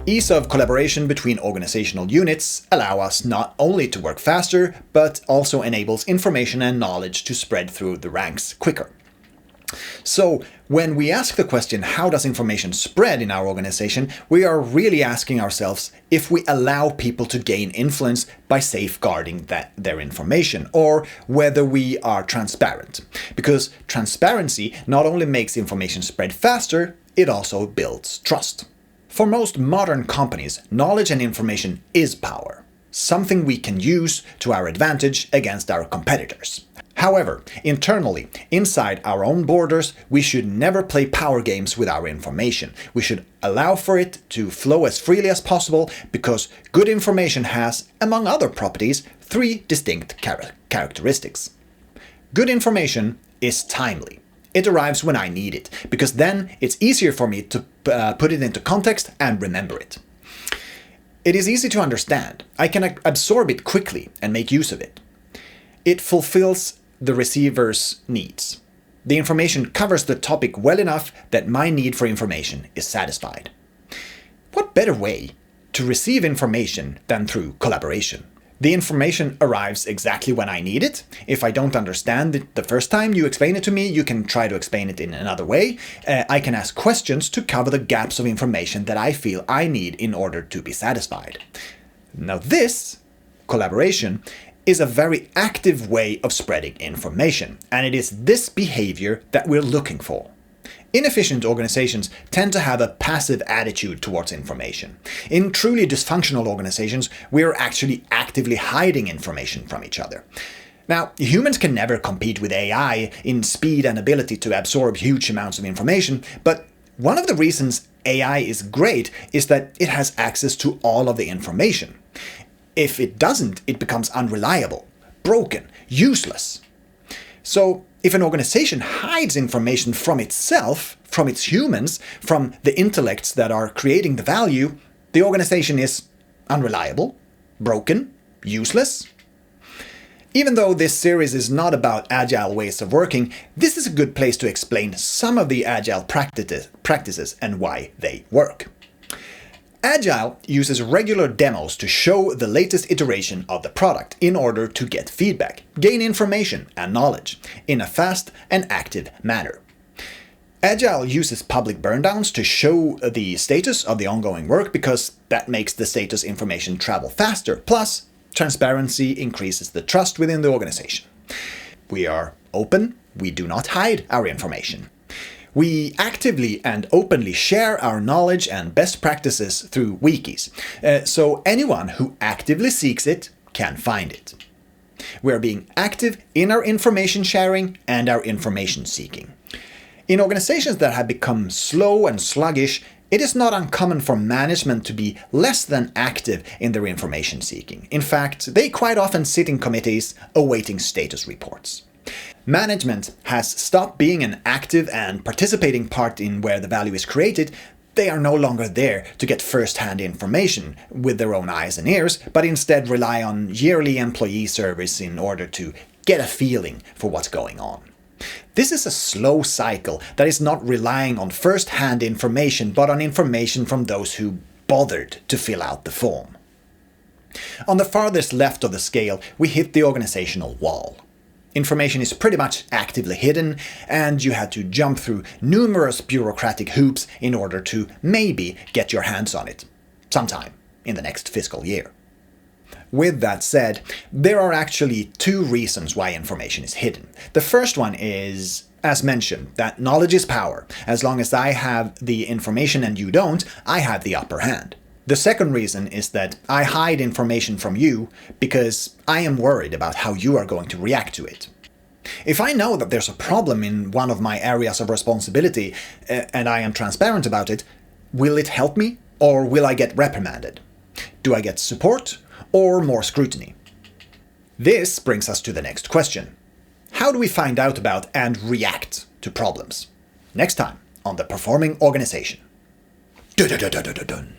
Ease of collaboration between organizational units allow us not only to work faster, but also enables information and knowledge to spread through the ranks quicker. So, when we ask the question, how does information spread in our organization, we are really asking ourselves if we allow people to gain influence by safeguarding their information, or whether we are transparent. Because transparency not only makes information spread faster, it also builds trust. For most modern companies, knowledge and information is power, something we can use to our advantage against our competitors. However, internally, inside our own borders, we should never play power games with our information. We should allow for it to flow as freely as possible, because good information has, among other properties, 3 distinct characteristics. Good information is timely. It arrives when I need it, because then it's easier for me to put it into context and remember it. It is easy to understand. I can absorb it quickly and make use of it. It fulfills the receiver's needs. The information covers the topic well enough that my need for information is satisfied. What better way to receive information than through collaboration? The information arrives exactly when I need it. If I don't understand it the first time you explain it to me, you can try to explain it in another way. I can ask questions to cover the gaps of information that I feel I need in order to be satisfied. Now this, collaboration, is a very active way of spreading information, and it is this behavior that we're looking for. Inefficient organizations tend to have a passive attitude towards information. In truly dysfunctional organizations, we are actually actively hiding information from each other. Now, humans can never compete with AI in speed and ability to absorb huge amounts of information, but one of the reasons AI is great is that it has access to all of the information. If it doesn't, it becomes unreliable, broken, useless. So, if an organization hides information from itself, from its humans, from the intellects that are creating the value, the organization is unreliable, broken, useless. Even though this series is not about agile ways of working, this is a good place to explain some of the agile practices and why they work. Agile uses regular demos to show the latest iteration of the product in order to get feedback, gain information and knowledge in a fast and active manner. Agile uses public burndowns to show the status of the ongoing work, because that makes the status information travel faster. Plus, transparency increases the trust within the organization. We are open, we do not hide our information. We actively and openly share our knowledge and best practices through wikis, so anyone who actively seeks it can find it. We are being active in our information sharing and our information seeking. In organizations that have become slow and sluggish, it is not uncommon for management to be less than active in their information seeking. In fact, they quite often sit in committees awaiting status reports. Management has stopped being an active and participating part in where the value is created. They are no longer there to get first-hand information with their own eyes and ears, but instead rely on yearly employee surveys in order to get a feeling for what's going on. This is a slow cycle that is not relying on first-hand information, but on information from those who bothered to fill out the form. On the farthest left of the scale, we hit the organizational wall. Information is pretty much actively hidden, and you had to jump through numerous bureaucratic hoops in order to maybe get your hands on it sometime in the next fiscal year. With that said, there are actually 2 reasons why information is hidden. The first one is, as mentioned, that knowledge is power. As long as I have the information and you don't, I have the upper hand. The second reason is that I hide information from you because I am worried about how you are going to react to it. If I know that there's a problem in one of my areas of responsibility and I am transparent about it, will it help me or will I get reprimanded? Do I get support or more scrutiny? This brings us to the next question. How do we find out about and react to problems? Next time on The Performing Organization. Dun, dun, dun, dun, dun, dun.